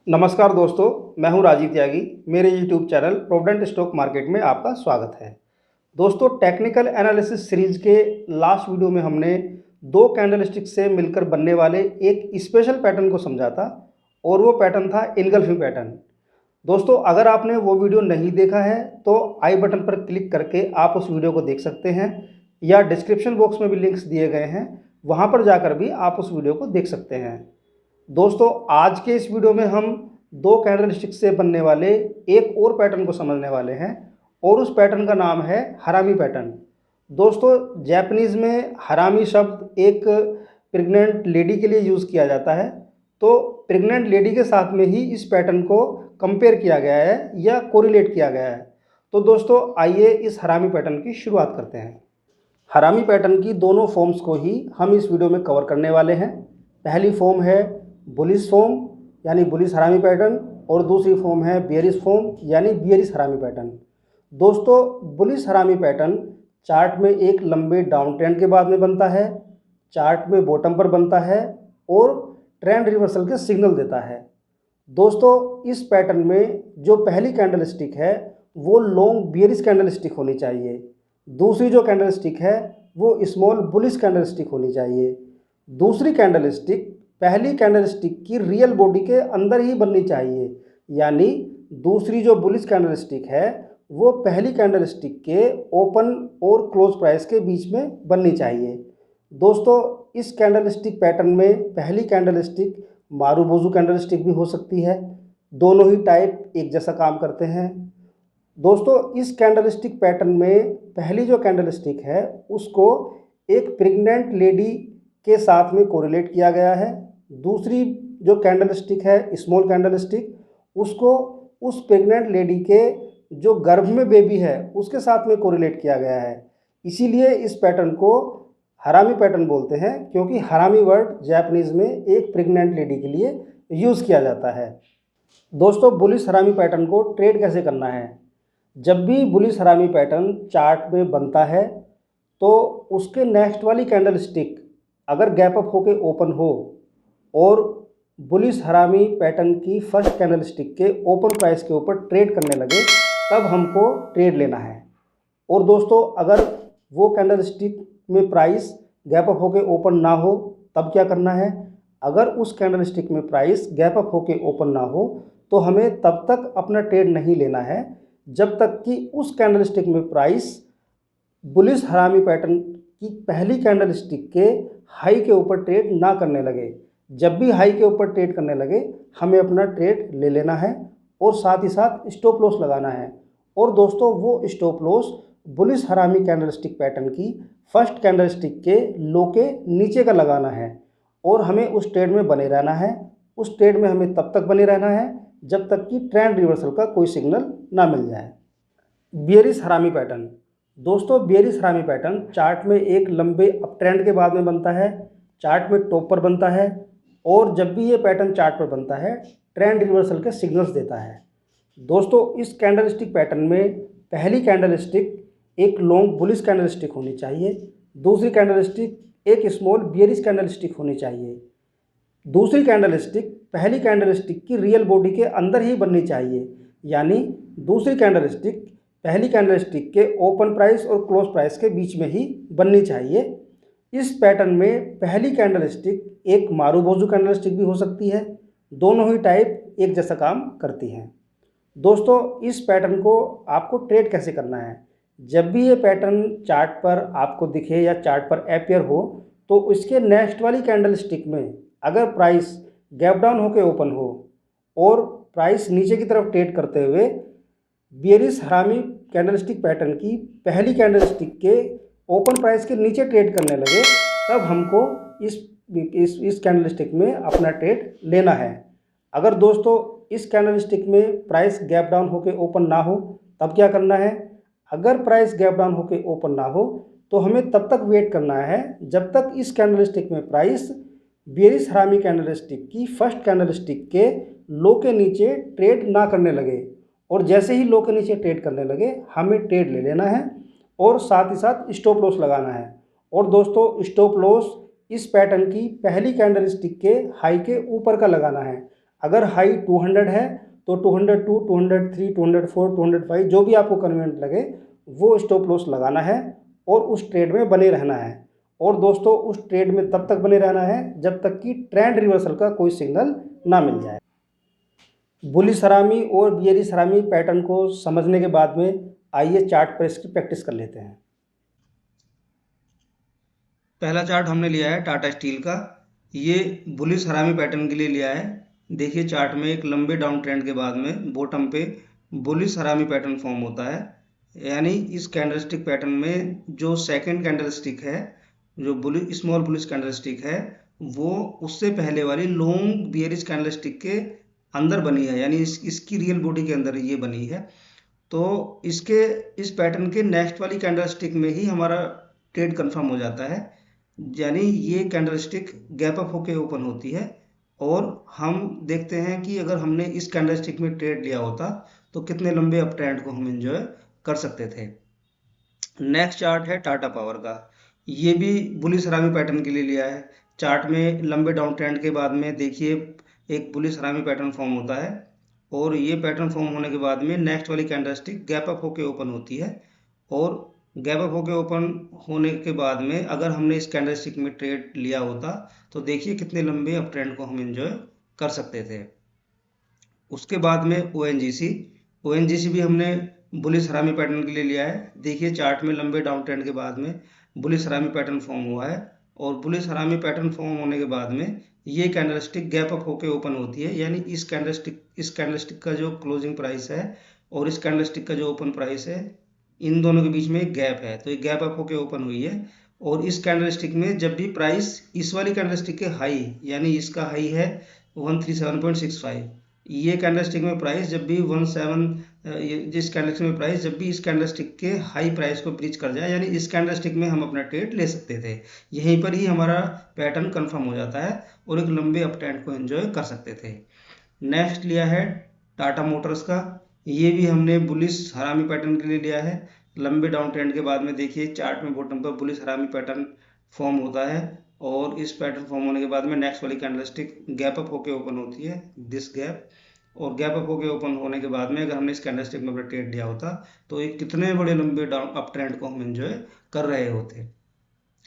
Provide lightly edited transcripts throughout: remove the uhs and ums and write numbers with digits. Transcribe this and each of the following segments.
नमस्कार दोस्तों, मैं हूं राजीव त्यागी। मेरे YouTube channel provident stock market में आपका स्वागत है। दोस्तों, टेक्निकल एनालिसिस सीरीज के लास्ट वीडियो में हमने दो कैंडलस्टिक से मिलकर बनने वाले एक स्पेशल पैटर्न को समझा था और वो पैटर्न था इनगल्फिंग पैटर्न। दोस्तों, अगर आपने वो वीडियो नहीं देखा है तो आई बटन पर क्लिक करके आप उस वीडियो को देख सकते हैं या डिस्क्रिप्शन बॉक्स में भी लिंक्स दिए गए हैं, वहाँ पर जाकर भी आप उस वीडियो को देख सकते हैं। दोस्तों, आज के इस वीडियो में हम दो कैंडलस्टिक से बनने वाले एक और पैटर्न को समझने वाले हैं और उस पैटर्न का नाम है हरामी पैटर्न। दोस्तों, जापानीज़ में हरामी शब्द एक प्रेग्नेंट लेडी के लिए यूज़ किया जाता है, तो प्रेग्नेंट लेडी के साथ में ही इस पैटर्न को कंपेयर किया गया है या कोरिलेट किया गया है। तो दोस्तों, आइए इस हरामी पैटर्न की शुरुआत करते हैं। हरामी पैटर्न की दोनों फॉर्म्स को ही हम इस वीडियो में कवर करने वाले हैं। पहली फॉर्म है बुलिश फॉर्म यानी बुलिश हरामी पैटर्न और दूसरी फॉर्म है बियरिश फॉर्म यानी बियरिश हरामी पैटर्न। दोस्तों, बुलिश हरामी पैटर्न चार्ट में एक लंबे डाउन ट्रेंड के बाद में बनता है, चार्ट में बॉटम पर बनता है और ट्रेंड रिवर्सल के सिग्नल देता है। दोस्तों, इस पैटर्न में जो पहली कैंडलस्टिक है वो लॉन्ग बियरिश कैंडलस्टिक होनी चाहिए, दूसरी जो कैंडलस्टिक है वो स्मॉल बुलिश कैंडलस्टिक होनी चाहिए। दूसरी कैंडलस्टिक पहली कैंडलस्टिक की रियल बॉडी के अंदर ही बननी चाहिए, यानी दूसरी जो बुलिश कैंडलस्टिक है वो पहली कैंडलस्टिक के ओपन और क्लोज प्राइस के बीच में बननी चाहिए। दोस्तों, इस कैंडलस्टिक पैटर्न में पहली कैंडलस्टिक मारुबोजू कैंडलस्टिक भी हो सकती है। दोनों ही टाइप एक जैसा काम करते हैं। दोस्तों, इस कैंडलस्टिक पैटर्न में पहली जो कैंडलस्टिक है उसको एक प्रेग्नेंट लेडी के साथ में कोरिलेट किया गया है। दूसरी जो कैंडलस्टिक है स्मॉल कैंडलस्टिक, उसको उस प्रेग्नेंट लेडी के जो गर्भ में बेबी है उसके साथ में कोरिलेट किया गया है। इसीलिए इस पैटर्न को हरामी पैटर्न बोलते हैं, क्योंकि हरामी वर्ड जापानीज़ में एक प्रेग्नेंट लेडी के लिए यूज़ किया जाता है। दोस्तों, बुलिश हरामी पैटर्न को ट्रेड कैसे करना है? जब भी बुलिश हरामी पैटर्न चार्ट में बनता है तो उसके नेक्स्ट वाली कैंडलस्टिक अगर गैप अप होके ओपन हो और बुलिश हरामी पैटर्न की फर्स्ट कैंडलस्टिक के ओपन प्राइस के ऊपर ट्रेड करने लगे, तब हमको ट्रेड लेना है। और दोस्तों, अगर वो कैंडलस्टिक में प्राइस गैप अप होके ओपन ना हो तब क्या करना है? अगर उस कैंडलस्टिक में प्राइस गैप अप होके ओपन ना हो तो हमें तब तक अपना ट्रेड नहीं लेना है जब तक कि उस कैंडलस्टिक में प्राइस बुलिश हरामी पैटर्न की पहली कैंडलस्टिक के हाई के ऊपर ट्रेड ना करने लगे। जब भी हाई के ऊपर ट्रेड करने लगे हमें अपना ट्रेड ले लेना है और साथ ही साथ स्टॉप लॉस लगाना है। और दोस्तों, वो स्टॉप लॉस बुलिश हरामी कैंडलस्टिक पैटर्न की फर्स्ट कैंडलस्टिक के लो के नीचे का लगाना है और हमें उस ट्रेड में बने रहना है। उस ट्रेड में हमें तब तक बने रहना है जब तक कि ट्रेंड रिवर्सल का कोई सिग्नल ना मिल जाए। बियरिश हरामी पैटर्न। दोस्तों, बियरिश हरामी पैटर्न चार्ट में एक लंबे अप ट्रेंड के बाद में बनता है, चार्ट में टॉप पर बनता है और जब भी ये पैटर्न चार्ट पर बनता है ट्रेंड रिवर्सल के सिग्नल्स देता है। दोस्तों, इस कैंडलस्टिक पैटर्न में पहली कैंडलस्टिक एक लॉन्ग बुलिश कैंडलस्टिक होनी चाहिए, दूसरी कैंडलस्टिक एक स्मॉल बियरिश कैंडलस्टिक होनी चाहिए। दूसरी कैंडलस्टिक पहली कैंडलस्टिक की रियल बॉडी के अंदर ही बननी चाहिए, यानी दूसरी कैंडलस्टिक पहली कैंडलस्टिक के ओपन प्राइस और क्लोज प्राइस के बीच में ही बननी चाहिए। इस पैटर्न में पहली कैंडलस्टिक एक मारुबोजू कैंडलस्टिक भी हो सकती है। दोनों ही टाइप एक जैसा काम करती हैं। दोस्तों, इस पैटर्न को आपको ट्रेड कैसे करना है? जब भी ये पैटर्न चार्ट पर आपको दिखे या चार्ट पर अपेयर हो तो उसके नेक्स्ट वाली कैंडलस्टिक में अगर प्राइस गैप डाउन होकर ओपन हो और प्राइस नीचे की तरफ ट्रेड करते हुए बियरिश हरामी कैंडलस्टिक पैटर्न की पहली कैंडलस्टिक के ओपन प्राइस के नीचे ट्रेड करने लगे, तब हमको इस कैंडलस्टिक में अपना ट्रेड लेना है। अगर दोस्तों इस कैंडलस्टिक में प्राइस गैप डाउन होकर ओपन ना हो तब क्या करना है? अगर प्राइस गैप डाउन होकर ओपन ना हो तो हमें तब तक वेट करना है जब तक इस कैंडलस्टिक में प्राइस बियरिश हरामी कैंडलस्टिक की फर्स्ट कैंडलस्टिक के लो के नीचे ट्रेड ना करने लगे। और जैसे ही लो के नीचे ट्रेड करने लगे हमें ट्रेड ले लेना है और साथ ही साथ स्टॉप लॉस लगाना है। और दोस्तों, स्टॉप लॉस इस पैटर्न की पहली कैंडलस्टिक के हाई के ऊपर का लगाना है। अगर हाई 200 है तो 202, 203, 204, 205 जो भी आपको कन्वीनियंट लगे वो स्टॉप लॉस लगाना है और उस ट्रेड में बने रहना है। और दोस्तों उस ट्रेड में तब तक बने रहना है जब तक कि ट्रेंड रिवर्सल का कोई सिग्नल ना मिल जाए। बुलिश हरामी और बियरिश हरामी पैटर्न को समझने के बाद में आइए चार्ट पर इसकी प्रैक्टिस कर लेते हैं। पहला चार्ट हमने लिया है टाटा स्टील का। ये बुलिश हरामी पैटर्न के लिए लिया है। देखिए चार्ट में एक लंबे डाउन ट्रेंड के बाद में बॉटम पे बुलिश हरामी पैटर्न फॉर्म होता है। यानी इस कैंडलस्टिक पैटर्न में जो सेकंड कैंडलस्टिक है, जो बुलिश स्मॉल बुलिश कैंडलस्टिक है, वो उससे पहले वाली लॉन्ग बियरिश कैंडलस्टिक के अंदर बनी है, यानी इसकी रियल बॉडी के अंदर ये बनी है। तो इस पैटर्न के नेक्स्ट वाली कैंडलस्टिक में ही हमारा ट्रेड कंफर्म हो जाता है। यानी ये कैंडलस्टिक गैप अप होके ओपन होती है और हम देखते हैं कि अगर हमने इस कैंडलस्टिक में ट्रेड लिया होता तो कितने लंबे अप ट्रेंड को हम एंजॉय कर सकते थे। नेक्स्ट चार्ट है टाटा पावर का। ये भी बुलिश हरामी पैटर्न के लिए लिया है। चार्ट में लंबे डाउन ट्रेंड के बाद में देखिए एक बुलिश हरामी पैटर्न फॉर्म होता है और ये पैटर्न फॉर्म होने के बाद में नेक्स्ट वाली कैंडलस्टिक गैप अप होके ओपन होती है। और गैप अप होके ओपन होने के बाद में अगर हमने इस कैंडलस्टिक में ट्रेड लिया होता तो देखिए कितने लंबे अप ट्रेंड को हम एंजॉय कर सकते थे। उसके बाद में ओएनजीसी भी हमने बुलिश हरामी पैटर्न के लिए लिया है। देखिए चार्ट में लंबे डाउन ट्रेंड के बाद में बुलिश हरामी पैटर्न फॉर्म हुआ है और बुलिश हरामी पैटर्न फॉर्म होने के बाद में ये कैंडलस्टिक गैप अप होके ओपन होती है। यानी इस कैंडलस्टिक का जो क्लोजिंग प्राइस है और इस कैंडलस्टिक का जो ओपन प्राइस है, इन दोनों के बीच में एक गैप है, तो ये गैप अप होके ओपन हुई है। और इस कैंडलस्टिक में जब भी प्राइस इस वाली कैंडलस्टिक के हाई, यानी इसका हाई है 137.65, ये कैंडलस्टिक में प्राइस जब भी 17 जिस कैंडलस्टिक में प्राइस जब भी इस कैंडलस्टिक के हाई प्राइस को ब्रीच कर जाए, यानी इस कैंडलस्टिक में हम अपना ट्रेड ले सकते थे। यहीं पर ही हमारा पैटर्न कंफर्म हो जाता है और एक लंबे अप ट्रेंड को एंजॉय कर सकते थे। नेक्स्ट लिया है टाटा मोटर्स का। ये भी हमने बुलिश हरामी पैटर्न के लिए लिया है। लंबे डाउन ट्रेंड के बाद में देखिए चार्ट में बॉटम पर बुलिश हरामी पैटर्न फॉर्म होता है और इस पैटर्न फॉर्म होने के बाद में नेक्स्ट वाली कैंडलस्टिक गैप अप होके ओपन होती है, दिस गैप। और गैप अप होके ओपन होने के बाद में अगर हमने इस कैंडलस्टिक में अपना ट्रेड लिया होता तो एक कितने बड़े लंबे डाउन अप ट्रेंड को हम एंजॉय कर रहे होते।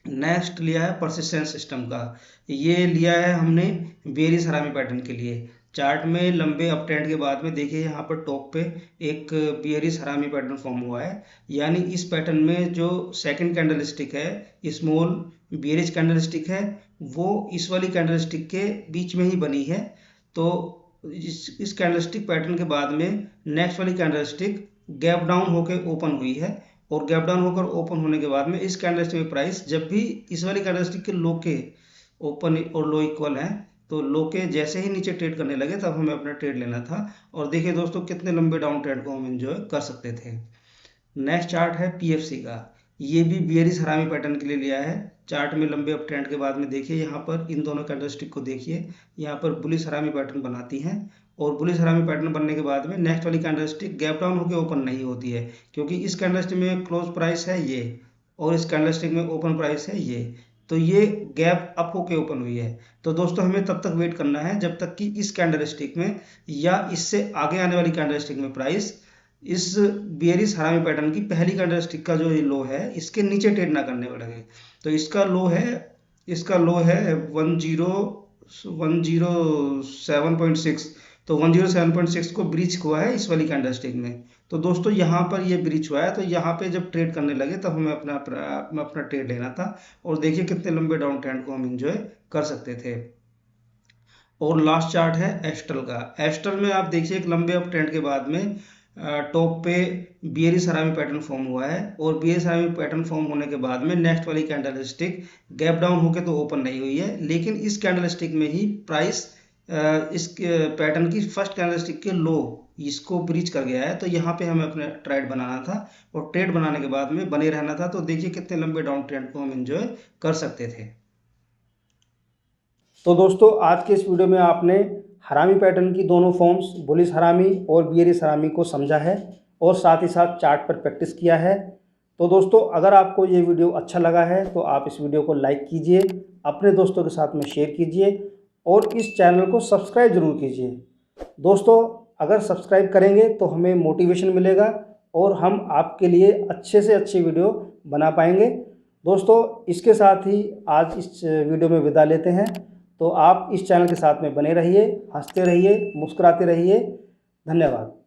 नेक्स्ट लिया है परसिस्टेंस सिस्टम का। ये लिया है हमने बेरिश हरामी पैटर्न के लिए। चार्ट में लंबे अप ट्रेंड के बाद में देखिए यहाँ पर टॉप पे एक बेरिश हरामी पैटर्न फॉर्म हुआ है। यानी इस पैटर्न में जो सेकंड कैंडलस्टिक है, स्मॉल बेरिश कैंडलस्टिक है, वो इस वाली कैंडलस्टिक के बीच में ही बनी है। तो इस कैंडलस्टिक पैटर्न के बाद में नेक्स्ट वाली कैंडलस्टिक गैप डाउन होकर ओपन हुई है और गैप डाउन होकर ओपन होने के बाद में इस कैंडलस्टिक में प्राइस जब भी इस वाली कैंडलस्टिक के लो के ओपन और लो इक्वल हैं, तो लो के जैसे ही नीचे ट्रेड करने लगे तब हमें अपना ट्रेड लेना था। और देखिए दोस्तों कितने लंबे डाउन ट्रेंड को हम एंजॉय कर सकते थे। नेक्स्ट चार्ट है पीएफसी का। ये भी बेयरिश हरामी पैटर्न के लिए लिया है। चार्ट में लंबे अप ट्रेंड के बाद में देखिए यहाँ पर इन दोनों कैंडलस्टिक को देखिए, यहाँ पर बुलिश हरामी पैटर्न बनाती हैं और बुलिश हरामी पैटर्न बनने के बाद में नेक्स्ट वाली कैंडलस्टिक गैप डाउन होकर ओपन नहीं होती है, क्योंकि इस कैंडलस्टिक में क्लोज प्राइस है ये और इस कैंडलस्टिक में ओपन प्राइस है ये, तो ये गैप अप होके ओपन हुई है। तो दोस्तों हमें तब तक वेट करना है जब तक कि इस कैंडलस्टिक में या इससे आगे आने वाली कैंडलस्टिक में प्राइस इस बेयरिश हरामी पैटर्न की पहली कैंडलस्टिक का जो ये लो है इसके नीचे ट्रेड ना करने लगे। तो इसका लो है 107.6, तो 107.6 को ब्रीच हुआ है इस वाली कैंडलस्टिक में। तो दोस्तों यहाँ पर ये ब्रीच हुआ है, तो यहाँ पे जब ट्रेड करने लगे तब हमें अपना ट्रेड लेना था और देखिए कितने लंबे डाउन ट्रेंड को हम एंजॉय कर सकते थे। और लास्ट चार्ट है एस्ट्रल का। एस्ट्रल में आप देखिए एक लंबे अप ट्रेंड के बाद में टॉप पे बेयरिश हरामी पैटर्न फॉर्म हुआ है और बेयरिश हरामी पैटर्न फॉर्म होने के बाद में नेक्स्ट वाली कैंडलस्टिक गैप डाउन होके तो ओपन नहीं हुई है, लेकिन इस कैंडलस्टिक में ही प्राइस इस पैटर्न की फर्स्ट कैंडलस्टिक के लो इसको ब्रीच कर गया है। तो यहाँ पे हमें अपना ट्रेड बनाना था और ट्रेड बनाने के बाद में बने रहना था। तो देखिए कितने लंबे डाउन ट्रेंड को हम एंजॉय कर सकते थे। तो दोस्तों आज के इस वीडियो में आपने हरामी पैटर्न की दोनों फॉर्म्स बुलिश हरामी और बियरिश हरामी को समझा है और साथ ही साथ चार्ट पर प्रैक्टिस किया है। तो दोस्तों अगर आपको ये वीडियो अच्छा लगा है तो आप इस वीडियो को लाइक कीजिए, अपने दोस्तों के साथ में शेयर कीजिए और इस चैनल को सब्सक्राइब ज़रूर कीजिए। दोस्तों, अगर सब्सक्राइब करेंगे तो हमें मोटिवेशन मिलेगा और हम आपके लिए अच्छे से अच्छी वीडियो बना पाएंगे। दोस्तों, इसके साथ ही आज इस वीडियो में विदा लेते हैं। तो आप इस चैनल के साथ में बने रहिए, हंसते रहिए, मुस्कुराते रहिए। धन्यवाद।